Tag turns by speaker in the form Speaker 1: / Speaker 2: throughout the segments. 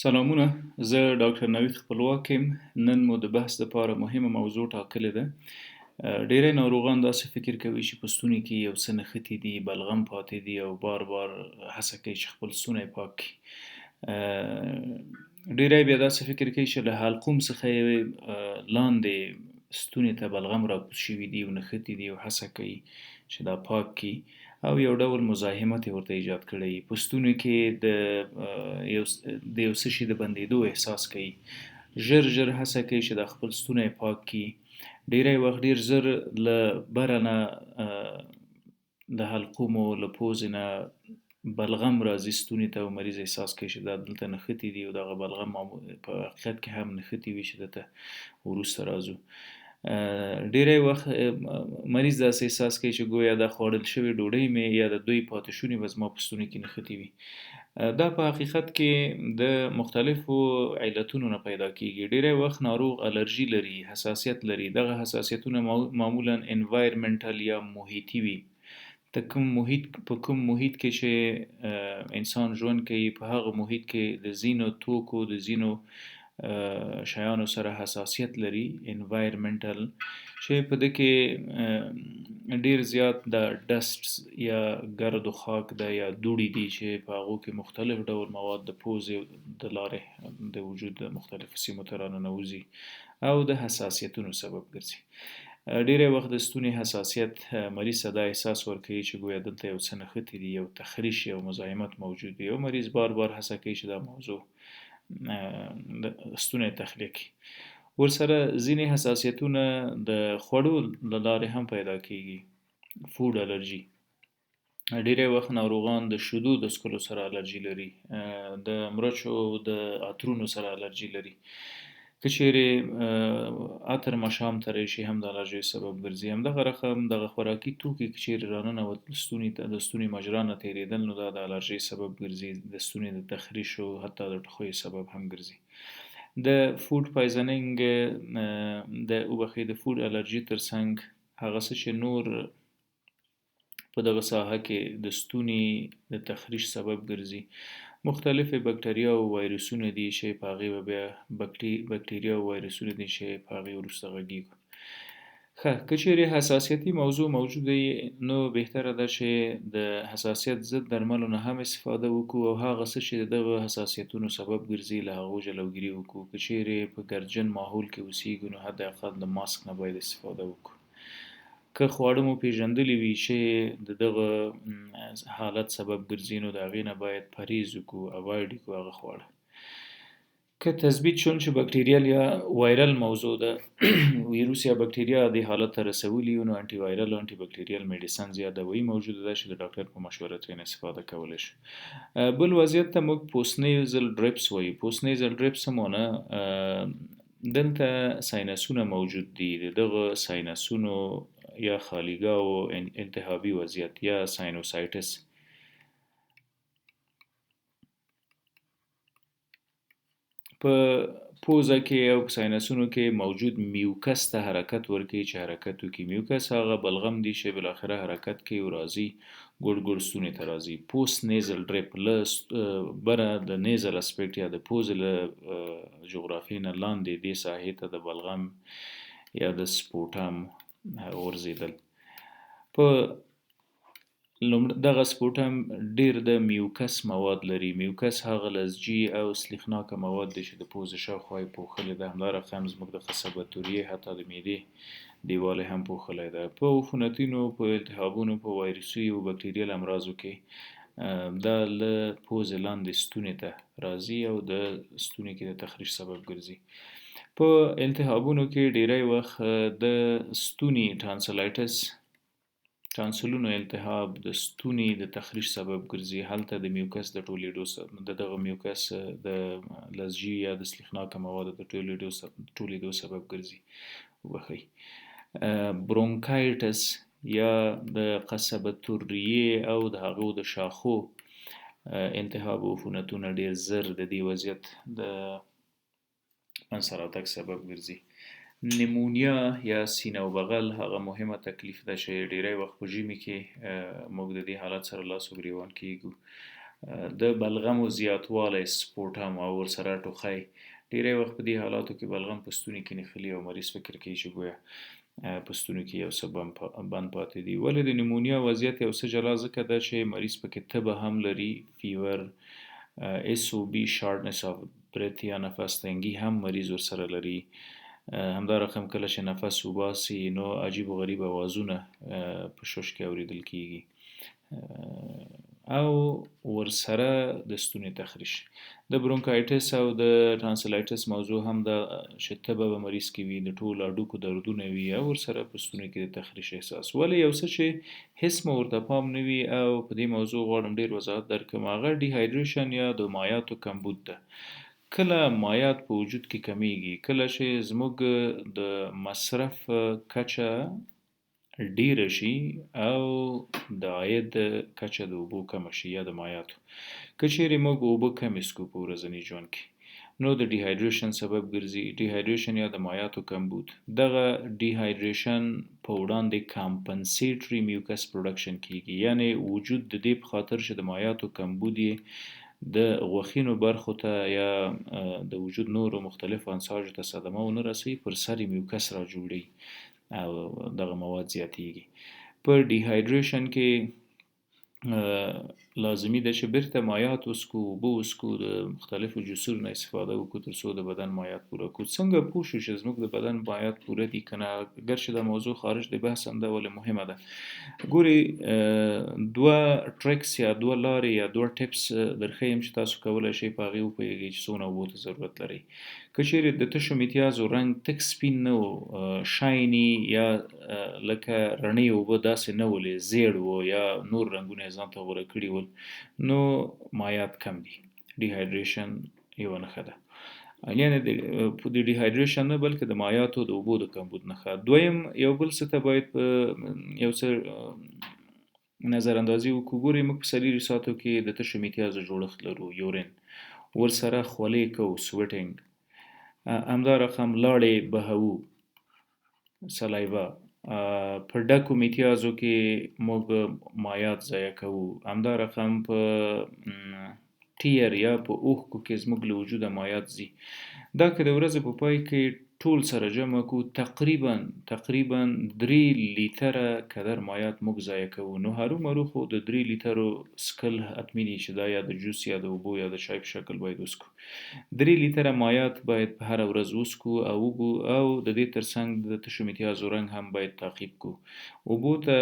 Speaker 1: سلامونه، زه ډاکټر نوید خپلواک یم. نن مو د بحث لپاره مهمه موضوع ټاکلې ده. ډیری ناروغان داسې فکر کوي چې په ستوني کې یو څه نښتي دي، بلغم پاتې دي او بار بار هڅه کوي چې خپل ستونی پاک کړي. ډیری بیا داسې فکر کوي چې له حلقوم څخه یې لاندې ستوني ته بلغم راکوز شوي دي او نښتي دي او هڅه کوي چې دا پاک کړي او یو ډول مزاحمت یې ورته ایجاد کړی. په ستوني کې د یو څه شي د بندېدو احساس کوي. ژر ژر هڅه کوي چې د خپل ستونی پاک کړي. ډیری وخت ډیر زر له بره نه د حلقومو له پوزې نه بلغم راځي ستوني ته او مریض احساس کوي چې دا دلته نښتي دي او دغه بلغم په حقیقت کې هم نښتي وي چې دلته وروسته راځو. ډیری وخت مریض داسې احساس کوي چې ګویا دا خوړل شوې ډوډۍ مې یا د دوی پاتې شوني به زما په ستوني کې نښتي وي. دا په حقیقت کې د مختلفو علتونو نه پیدا کیږي. ډیری وخت ناروغ الرژي لري، حساسیت لري. دغه حساسیتونه معمولا انوایرمنټل یا محیطي وي. په کوم محیط کې چې انسان ژوند کوي په هغه محیط کې د ځینو توکو د ځینو شیانو سره حساسیت لري، انوایرمنټل، چې په دې کې ډیر زیات د ډسټ یا ګرد و خاک ده یا دوړې دي چې په هغو کې مختلف ډول مواد د پوزې د لارې د وجود مختلفو سیمو ته راننوځي او د حساسیتونو سبب ګرځي. ډیری وخت د ستوني حساسیت مریض ته دا احساس ورکوي چې ګویا دلته یو څه نښتي دي، یو تخریش یا مزاحمت موجود دی او مریض بار بار هڅه کوي چې دا موضوع د ستوني تخلیه کړي. ورسره ځینې حساسیتونه د خوړو له لارې هم پیدا کیږي. فود الرجي. ډیری وخت ناروغان د شیدو د څښلو سره الرجي لري، د مرچو د عطرونو سره الرجي لري. که چیرې عطر مشام ته راشي هم د الرجۍ سبب ګرځي. همدغه رقم دغه خوراکي توکي که چیرې راننوتل ستوني ته د ستوني مجرا نه تېرېدل نو دا د الرجۍ سبب ګرځي، د ستوني د تخریش او حتی د ټوخیو سبب هم ګرځي. د فود پایزنینګ د فود الرجي ترڅنګ هغه څه چې نور په دغه ساحه کې د ستوني د تخریش سبب ګرځي مختلفې بکټریا او وایرسونه دي چې په هغې به بیا بکټریا او وایرسونه دي چې په هغې وروسته غږیږو. ښه، که چیرې حساسیتي موضوع موجوده وي نو بهتره ده چې د حساسیت ضد درملو نه هم استفاده وکړو او هغه څه چې دغه حساسیتونو سبب ګرځي له هغو جلوګیري وکړو. که چیرې په ګردجن ماحول کې اوسیږو نو حداقل د ماسک نه باید استفاده وکړو. که خواړه مو پیژندلی وي چې د دغه حالت سبب ګرځي نو د هغې نه باید پرهیز وکړو، اوایډ یې کړو هغه خواړه. که تثبیت شول چې بکټریال یا وایرل موضوع ده ویروس یا بکټریا دې حالت ته رسولي نو انټي وایرل او انټي بکټریال میډیسنز یا دوايي موجوده ده چې د ډاکټر په مشوره ترې استفاده کولی شو. بل وضعیت ته موږ پوستنیزل ډریپس وایو. پوستنیزل ډریپس مونه دلته ساینسونه موجود دي. دغه ساینسونو یا خالیګاو التهابي وضعیت یا ساینوسایټس په پوزه کې او ساینسونو کې موجود میوکس ته حرکت ورکوي چې حرکت وکړي. میوکس هغه بلغم دی چې بالاخره حرکت کوي او راځي ګوډ ګوډ ستوني ته راځي. پوست نیزل ډریپ له بره د نیزل اسپیکټ یا د پوزې له جغرافیې نه لاندې دې ساحې ته د بلغم یا د سپوټم غورځېدل. په دغه سپوټم ډیر د میوکس مواد لري. میوکس هغه لزجي او سلیخناکه مواد دي چې د پوزې شاوخوا یې پوښلې ده. همدارقم زموږ د خصبتوریې حتی د معدې دیوال یې هم پوښلی ده. په عفونتونو، په التهابونو، په وایرسي او بکټریال امراضو کې دا له پوزې لاندې ستوني ته راځي او د ستوني کې د تخریش سبب ګرځي. په التهابونو کې ډیری وخت د ستوني ټانسلونو التهاب د ستوني د تخریش سبب ګرځي. هلته د میوکس د ټولېدو دغه میوکس د لزجي یا د سلیخناکه موادو د ټولېدو سبب ګرځي. وبخئ. برونکایټس یا د قصبتوریې او د هغو د شاخو التهاب او عفونتونه ډیر زر د دې وضعیت د منځته راتګ سبب ګرځي. نیمونیا یا سینه او بغل هغه مهمه تکلیف ده چې ډیری وخت په ژمي کې موږ د دې حالت سره لاس او ګریوان کیږو. د بلغمو زیاتوالی سپورټم او ورسره ټوخی ډیری وخت په دې حالاتو کې بلغم په ستوني کې نښلي او مریض فکر کوي چې ګویا په ستوني کې یو څه بند پاتې دي. ولې د نیمونیا وضعیت یو څه جلا ځکه ده چې مریض پکې تبه هم لري، فیور، اس او بي، شارټنس اف برث یا نفس تنګي هم مریض ورسره لري. همدا رقم کله چې نفس وباسي نو عجیب و غریب اوازونه په شش کې اوریدل کیږي او ورسره د ستوني تخریش. د برونکایټس او د ټانسلایټس موضوع هم د چې تبه به مریض کې وي، د ټولو هډوکو دردونه وي او ورسره په ستوني کې د تخریش احساس. ولې یو څه چې هیڅ مو ورته پام نه وي او په دې موضوع غواړم ډیر وضاحت درکړم، هغه ډیهایډریشن یا د مایعاتو کمبود ده. کله مایعات په وجود کې کمیږي، کله چې زموږ د مصرف کچه ډیره شي او د عاید کچه د اوبو کمه شي یا د مایعاتو. که چیرې موږ اوبه کمې څښو په ورځني ژوند کې نو د ډیهایډریشن سبب ګرځي. ډیهایډریشن یا د مایعاتو کمبود، دغه ډیهایډریشن په وړاندې کامپنسیټري میوکس پروډکشن کیږي، یعنی وجود د دې په خاطر چې د مایعاتو کمبود یې د غوښینو برخو ته یا د وجود نورو مختلفو انساجو ته صدمه ونه رسوي، پر سر یې میوکس را جوړوي او دغه مواد زیاتیږي. په ډیهایډریشن کې لازمي ده چې بیرته مایعات وڅښو، اوبه وڅښو، د مختلفو جوسونو نه استفاده وکړو ترڅو د بدن مایعات پوره کړو. څنګه پوه شو چې زموږ د بدن مایعات پوره دي که نه؟ ګرچې دا موضوع خارج د بحث هم ده ولې مهمه ده. ګوري دوه ټریکس یا دوه لارې یا دوه ټیپس درښیم چې تاسو کولی شئ په هغې وپوهیږئ چې څومره اوبو ته ضرورت لرئ. که چیرې د تشو میتیازو رنګ تک سپین نه و، شایني یا لکه رڼې اوبه داسې نه ولې، زیړ و یا نور رنګونه یې ځان ته غوره کړي ول، نو مایعات کم دي. ډیهایډریشن یوه نښه ده، یعنې د ډیهایډریشن نه بلکې د مایعاتو د اوبو د کمبود نښه. دویم یو بل څه ته باید یو څه نظر اندازي وکړو. ګورئ موږ په څلېرویشت ساعتو کې د تشو میتیازو جوړښت لرو، یورین، ورسره خولې کوو، سویټینګ، همدا رقم لاړې بهوو، سلایوا. په ډکو میتیازو کې موږ مایعات ضایع کوو، همدا رقم په ټیر یا په اوښکو کې زموږ له وجوده مایعات ځي. دا که د ورځې په پای کې ټول سره جمع کړو تقریبا 3 لیتره قدر مایعات موږ ضایع کوو. نو هرومرو خو د 3 لیترو څښل حتمي دي چې دا یا د جوس یا د اوبو یا د چای په شکل باید وڅښو. 3 لیتره مایعات باید په هره ورځ وڅښو او د دې ترڅنګ د تشو میتیازو رنګ هم باید تعقیب کړو. اوبو ته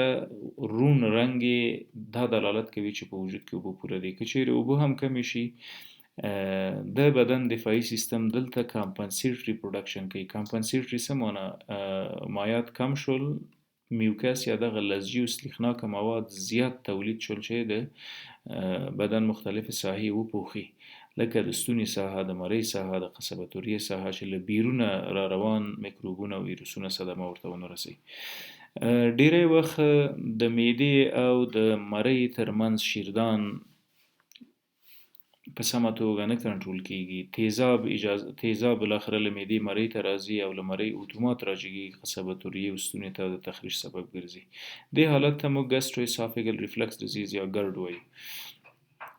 Speaker 1: روڼ رنګ دا دلالت کوي چې په وجود کې اوبه پوره دي. که چیرې اوبه هم کمې شي د بدن دفاعي سیستم دلته کامپنسیټري پروډکشن کوي. کامپنسیټري څه معنی؟ مایعات کم شول، میوکس یا دغه لزجي او سلیخناکه مواد زیات تولید شول چې د بدن مختلفې ساحې وپوښي، لکه د ستوني ساحه، د مرۍ ساحه، د قصبة الریې ساحه، چې له بیرونه را روان میکروبونه او ویروسونه صدمه ورته ونه رسوي. ډیری وخت د معدې او د مرۍ ترمنځ شیردان په سمه توګه نه کنټرول کیږي. تیزاب بالاخره له معدې مرۍ ته راځي او له مرۍ اتومات راجګیږي، قصبة الریې او ستوني ته د تخریش سبب ګرځي. دې حالت ته موږ ګسټرو اسافیګل ریفلکس ډیزیز یا ګرد وایو.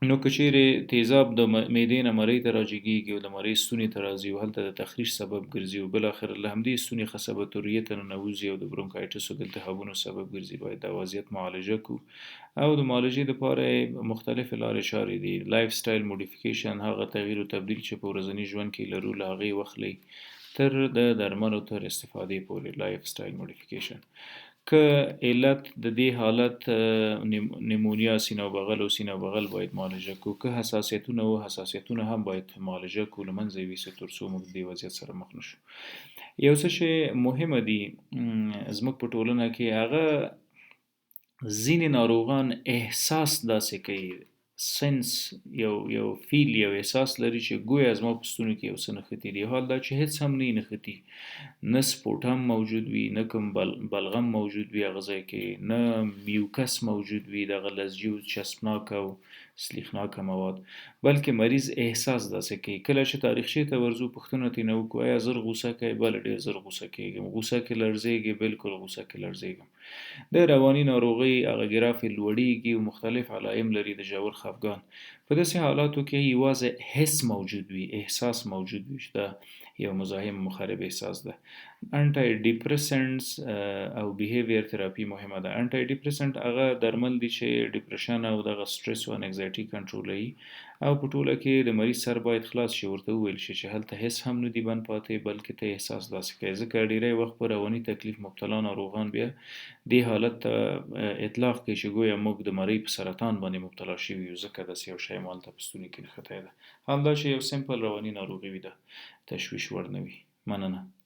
Speaker 1: نو که چیرې تیزاب د معدې نه مرۍ ته راجګیږي او د مرۍ ستوني ته راځي او هلته د تخریش سبب ګرځي او بالاخره له همدې ستوني قصبة الریې ته ننوځي او د برونکایټس او د التهابونو سبب ګرځي، باید دا وضعیت معالجه کړو. او د معالجې دپاره مختلفې لارې چارې دي. لایف سټایل موډیفیکیشن، هغه تغییر او تبدیل چې په ورځني ژوند کې لرو له هغې واخلئ تر د درملو تر استفادې پورې. لایف سټایل موډیفیکیشن. که علت د دې حالت نیمونیا سینه او بغل او سینه او بغل باید معالجه کړو. که حساسیتونه و حساسیتونه هم باید معالجه کړو، له منځه یې ویسو ترڅو موږ دې وضعیت سره مخ نشو. یو څه چې مهمه دي زموږ په ټولنه کې، هغه ځینې ناروغان احساس داسې کوي، سنس یو فیل یو احساس لري چې گویا زما په ستوني کې یو څه نښتي دي، حال دا چې هیڅ هم نه نښتي، نه سپورټ هم موجود وي، نه کوم بلغم موجود وي هغه ځای کې، نه میوکس موجود وي دغه لزجي او چسبناک او سلیخناکه مواد، بلکې مریض احساس داسې کوي. کله چې تاریخچې ته ورځو پوښتنه ترېنه وکړو آیا زر غوسه کوې؟ بله ډېر زر غوسه کېږم. غوسه کې لړزېږې؟ بلکل غوسه کې لړزېږم. د رواني ناروغۍ هغه ګراف یې لوړېږي او مختلف علائم لري د ژور خفګان. په داسې حالاتو کې یوازې حس موجود وي، احساس موجود وي چې دا یو مزاحم مخرب احساس ده. انټي ډیپریسنټس او بیهیویر تراپی مهمه ده. انټي ډیپریسنټ هغه درمل دي چې ډیپریشن او دغه سټرس او انګزایټي کنټرولوي، او په ټوله کې د مریض سر باید خلاص شي، ورته وویل شي چې هلته هیڅ هم نه دی بند پاتې، بلکې ته احساس داسې کوي. ځکه ډیری وخت په رواني تکلیف مبتلا ناروغان بیا دې حالت ته اطلاق کوي چې ګویا موږ د مرۍ په سرطان باندې مبتلا شوي یو، ځکه داسې یو شی مو هلته په ستوني کې نښتی ده. همدا چې یو سمپل رواني ناروغي وي، ده تشویش وړ نه وي. مننه.